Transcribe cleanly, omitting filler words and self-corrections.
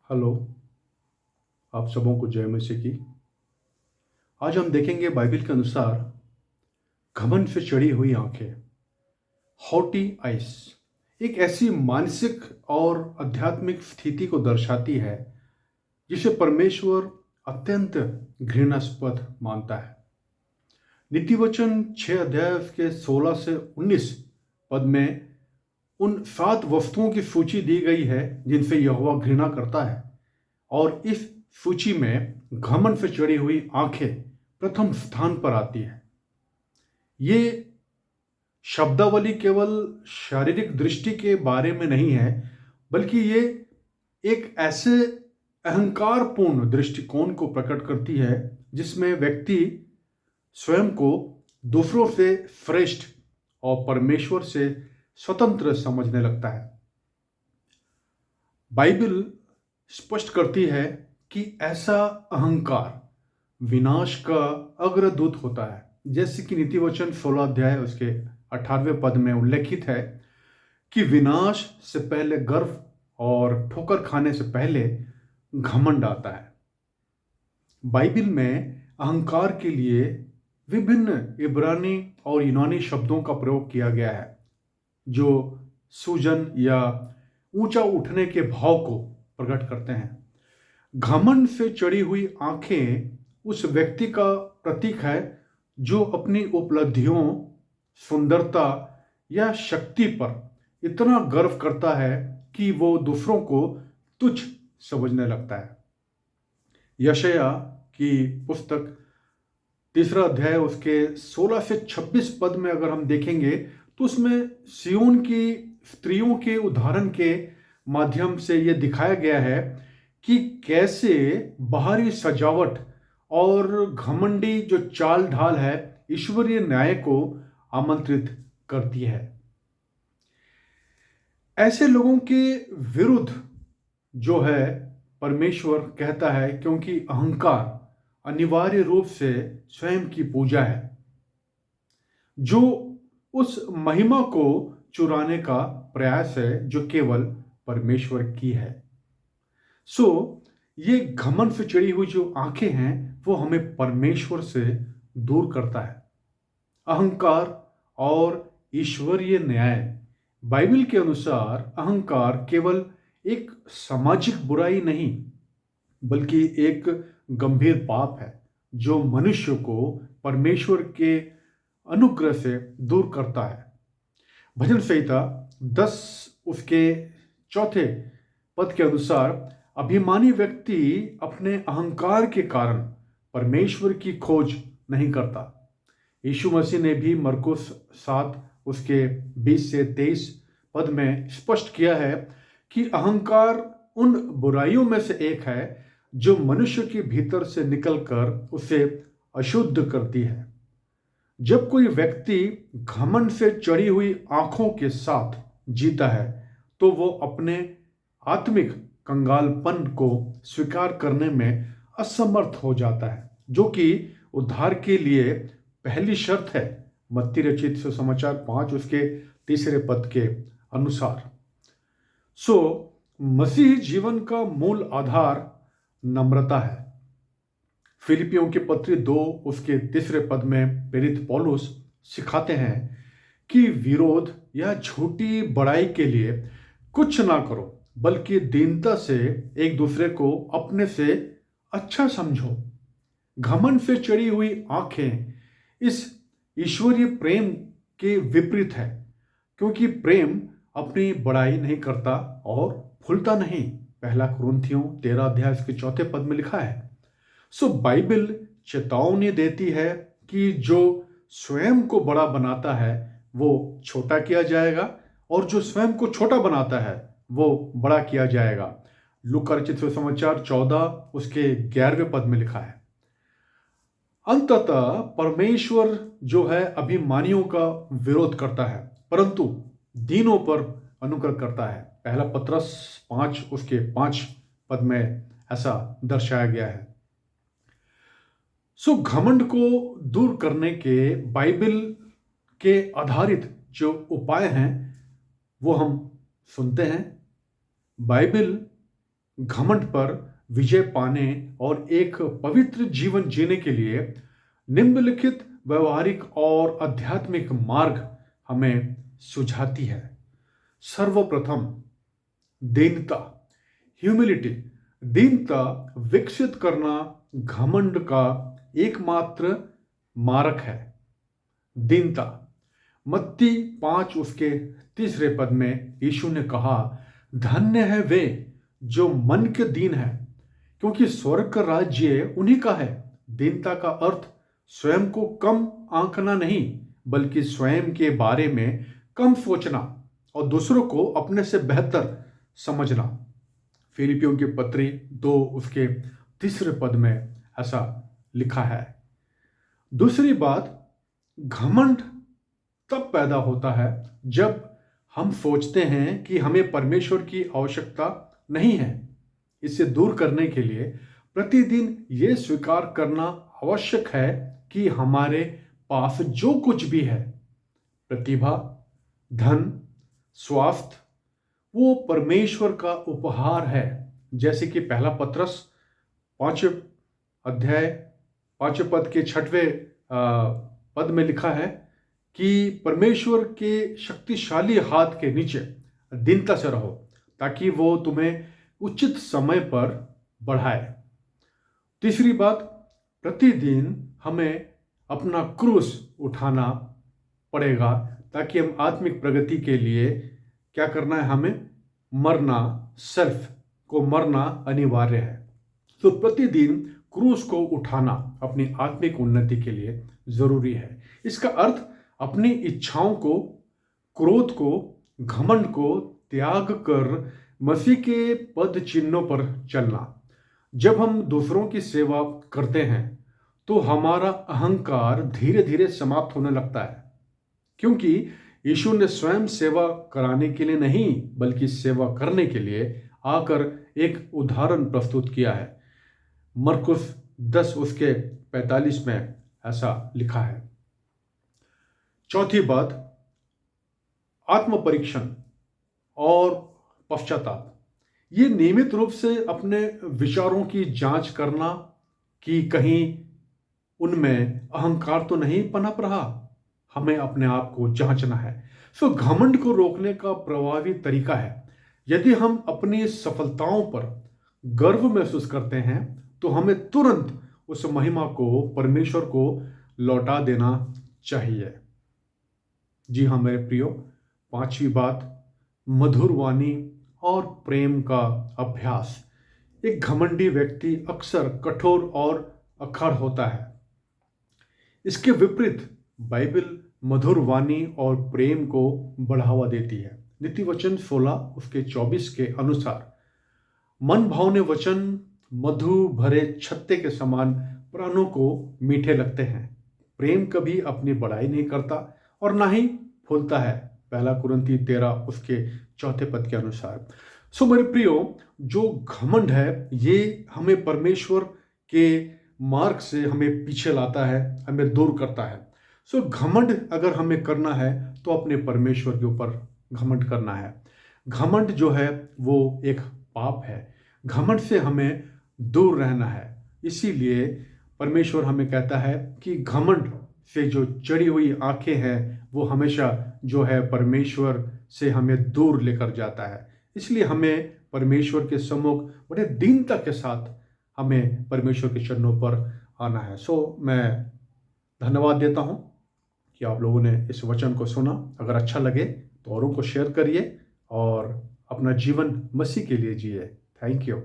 Hello, आप सबों को जय मसीह की। आज हम देखेंगे बाइबल के अनुसार घमंड से चढ़ी हुई आंखें, हॉटी आइस, एक ऐसी मानसिक और आध्यात्मिक स्थिति को दर्शाती है जिसे परमेश्वर अत्यंत घृणास्पद मानता है। नीति वचन 6 अध्याय के 16 से 19 पद में उन 7 वस्तुओं की सूची दी गई है जिनसे यहोवा घृणा करता है, और इस सूची में घमंड से चढ़ी हुई आंखें प्रथम स्थान पर आती है। ये शब्दावली केवल शारीरिक दृष्टि के बारे में नहीं है, बल्कि ये एक ऐसे अहंकारपूर्ण दृष्टिकोण को प्रकट करती है जिसमें व्यक्ति स्वयं को दूसरों से श्रेष्ठ और परमेश्वर से स्वतंत्र समझने लगता है। बाइबल स्पष्ट करती है कि ऐसा अहंकार विनाश का अग्रदूत होता है, जैसे कि नीति वचन 16 अध्याय उसके 18वें पद में उल्लेखित है कि विनाश से पहले गर्व और ठोकर खाने से पहले घमंड आता है। बाइबल में अहंकार के लिए विभिन्न इब्रानी और यूनानी शब्दों का प्रयोग किया गया है जो सूजन या ऊंचा उठने के भाव को प्रकट करते हैं। घमंड से चढ़ी हुई आंखें उस व्यक्ति का प्रतीक है जो अपनी उपलब्धियों, सुंदरता या शक्ति पर इतना गर्व करता है कि वो दूसरों को तुच्छ समझने लगता है। यशायाह की पुस्तक 3 अध्याय उसके 16 से 26 पद में अगर हम देखेंगे तो उसमें सिय्योन की स्त्रियों के उदाहरण के माध्यम से यह दिखाया गया है कि कैसे बाहरी सजावट और घमंडी जो चाल ढाल है ईश्वरीय न्याय को आमंत्रित करती है। ऐसे लोगों के विरुद्ध जो है परमेश्वर कहता है, क्योंकि अहंकार अनिवार्य रूप से स्वयं की पूजा है जो उस महिमा को चुराने का प्रयास है जो केवल परमेश्वर की है। ये घमंड से चढ़ी हुई जो आंखें हैं वो हमें परमेश्वर से दूर करता है। अहंकार और ईश्वरीय न्याय, बाइबल के अनुसार अहंकार केवल एक सामाजिक बुराई नहीं बल्कि एक गंभीर पाप है जो मनुष्य को परमेश्वर के अनुग्रह से दूर करता है। भजन संहिता 10 उसके 4 पद के अनुसार अभिमानी व्यक्ति अपने अहंकार के कारण परमेश्वर की खोज नहीं करता। यीशु मसीह ने भी मरकुस 7 उसके 20 से 23 पद में स्पष्ट किया है कि अहंकार उन बुराइयों में से एक है जो मनुष्य के भीतर से निकलकर उसे अशुद्ध करती है। जब कोई व्यक्ति घमंड से चढ़ी हुई आंखों के साथ जीता है तो वो अपने आत्मिक कंगालपन को स्वीकार करने में असमर्थ हो जाता है, जो कि उद्धार के लिए पहली शर्त है मत्ती रचित सुसमाचार 5 उसके 3 पद के अनुसार। मसीही जीवन का मूल आधार नम्रता है। फिलिपियों की पत्री 2 उसके 3 पद में प्रेरित पौलुस सिखाते हैं कि विरोध या झूठी बड़ाई के लिए कुछ ना करो, बल्कि दीनता से एक दूसरे को अपने से अच्छा समझो। घमंड से चढ़ी हुई आंखें इस ईश्वरीय प्रेम के विपरीत है, क्योंकि प्रेम अपनी बड़ाई नहीं करता और भूलता नहीं। पहला कुरिन्थियों 13 अध्याय के 4 पद में लिखा है। बाइबल चेतावनी देती है कि जो स्वयं को बड़ा बनाता है वो छोटा किया जाएगा, और जो स्वयं को छोटा बनाता है वो बड़ा किया जाएगा। लूका रचित सुसमाचार 14 उसके 11वें पद में लिखा है। अंततः परमेश्वर जो है अभिमानियों का विरोध करता है, परंतु दीनों पर अनुग्रह करता है। पहला पत्रस 5 उसके 5 पद में ऐसा दर्शाया गया है। घमंड को दूर करने के बाइबल के आधारित जो उपाय हैं वो हम सुनते हैं। बाइबल घमंड पर विजय पाने और एक पवित्र जीवन जीने के लिए निम्नलिखित व्यवहारिक और आध्यात्मिक मार्ग हमें सुझाती है। सर्वप्रथम, दीनता, ह्यूमिलिटी। दीनता विकसित करना घमंड का एकमात्र मारक है। दीनता, मत्ती 5 उसके 3 में यीशु ने कहा, धन्य है वे जो मन के दीन है, क्योंकि स्वर्ग का राज्य उन्हीं का है। दीनता का अर्थ स्वयं को कम आंकना नहीं, बल्कि स्वयं के बारे में कम सोचना और दूसरों को अपने से बेहतर समझना। फिलिपियों की पत्री 2 उसके 3 में ऐसा लिखा है। दूसरी बात, घमंड तब पैदा होता है जब हम सोचते हैं कि हमें परमेश्वर की आवश्यकता नहीं है। इसे दूर करने के लिए प्रतिदिन ये स्वीकार करना आवश्यक है कि हमारे पास जो कुछ भी है, प्रतिभा, धन, स्वास्थ्य, वो परमेश्वर का उपहार है। जैसे कि पहला पत्रस 5 अध्याय 5 पद के 6वें पद में लिखा है कि परमेश्वर के शक्तिशाली हाथ के नीचे दीनता से रहो, ताकि वो तुम्हें उचित समय पर बढ़ाए। तीसरी बात, प्रतिदिन हमें अपना क्रूस उठाना पड़ेगा, ताकि हम आत्मिक प्रगति के लिए क्या करना है, हमें मरना, सेल्फ को मरना अनिवार्य है। तो प्रतिदिन क्रूस को उठाना अपनी आत्मिक उन्नति के लिए जरूरी है। इसका अर्थ अपनी इच्छाओं को, क्रोध को, घमंड को त्याग कर मसीह के पद चिन्हों पर चलना। जब हम दूसरों की सेवा करते हैं तो हमारा अहंकार धीरे धीरे समाप्त होने लगता है, क्योंकि यीशु ने स्वयं सेवा कराने के लिए नहीं, बल्कि सेवा करने के लिए आकर एक उदाहरण प्रस्तुत किया है। मरकुस 10 उसके 45 में ऐसा लिखा है। चौथी बात, आत्मपरीक्षण और पश्चाताप। ये नियमित रूप से अपने विचारों की जांच करना कि कहीं उनमें अहंकार तो नहीं पनप रहा। हमें अपने आप को जांचना है। सो घमंड को रोकने का प्रभावी तरीका है, यदि हम अपनी सफलताओं पर गर्व महसूस करते हैं तो हमें तुरंत उस महिमा को परमेश्वर को लौटा देना चाहिए। जी हाँ मेरे प्रियो, पांचवी बात, मधुर वाणी और प्रेम का अभ्यास। एक घमंडी व्यक्ति अक्सर कठोर और अक्खड़ होता है। इसके विपरीत बाइबल मधुर वाणी और प्रेम को बढ़ावा देती है। नीति वचन 16 उसके 24 के अनुसार, मन भावने वचन मधु भरे छत्ते के समान प्राणों को मीठे लगते हैं। प्रेम कभी अपनी बड़ाई नहीं करता और ना ही फूलता है। पहला कुरिन्थी 13 उसके 4 पद के अनुसार। सो मेरे प्रियो, जो घमंड है ये हमें परमेश्वर के मार्ग से हमें पीछे लाता है, हमें दूर करता है। सो घमंड अगर हमें करना है तो अपने परमेश्वर के ऊपर घमंड करना है। घमंड जो है वो एक पाप है। घमंड से हमें दूर रहना है। इसीलिए परमेश्वर हमें कहता है कि घमंड से जो चढ़ी हुई आंखें हैं वो हमेशा जो है परमेश्वर से हमें दूर लेकर जाता है। इसलिए हमें परमेश्वर के सम्मुख बड़े दीनता के साथ हमें परमेश्वर के चरणों पर आना है। सो मैं धन्यवाद देता हूँ कि आप लोगों ने इस वचन को सुना। अगर अच्छा लगे तो औरों को शेयर करिए और अपना जीवन मसीह के लिए जिए। Thank you.